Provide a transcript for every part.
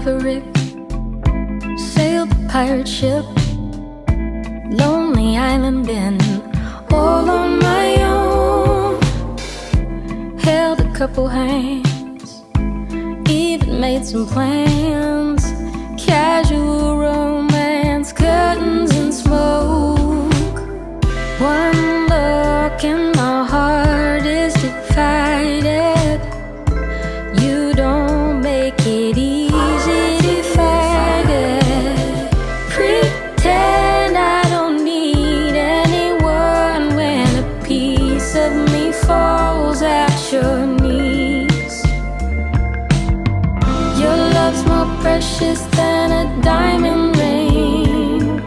maverick, sailed the pirate ship, lonely island been all on my own. Held a couple hands, even made some plans. Casual romance, curtains and smoke. One look and my heart is divided. You don't make it easy to fight it. Pretend I don't need anyone when a piece of me falls at your knees. Your love's more precious than a diamond ring.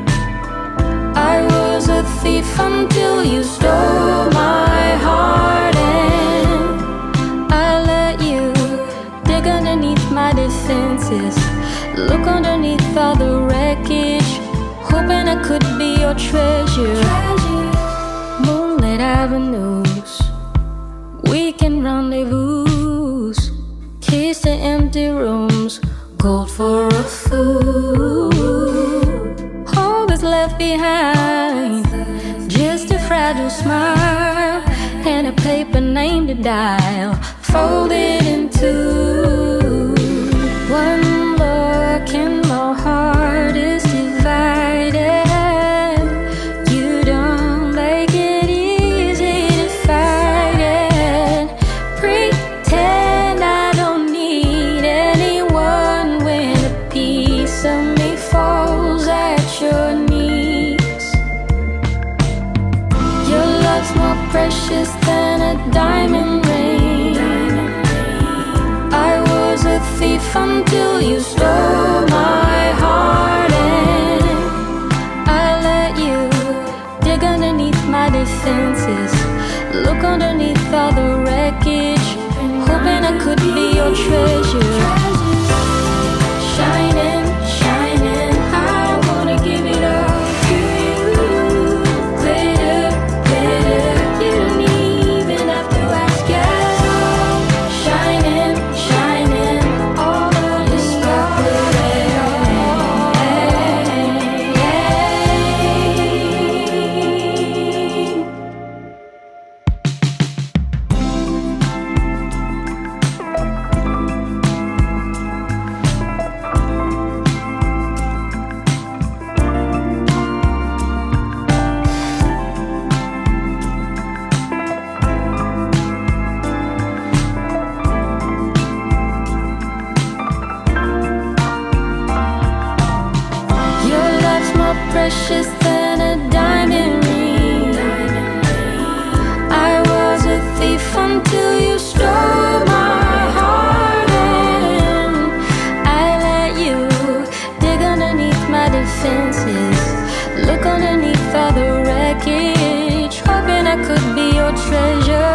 I was a thief until you stole my heart, and I let you dig underneath my defenses, look underneath all the wreckage, hoping I could be your treasure. Moonlit avenues, weekend rendezvous, keys to empty rooms, gold for a fool. All that's left behind, just a fragile smile and a paper name to dial, folded in two. One look and my heart is divided. You don't make it easy to fight it. Pretend I don't need anyone when a piece of me falls at your knees. Your love's more precious than a diamond ring. I was a thief until you stole my heart, and I let you dig underneath my defenses, look underneath all the wreckage, hoping I could be your treasure. Shining, shining, I wanna give it all to you. Glitter, glitter, you don't even have to ask at all. Shining, shining, all of this precious than a diamond ring. I was a thief until you stole my heart, and I let you dig underneath my defenses, look underneath all the wreckage, hoping I could be your treasure.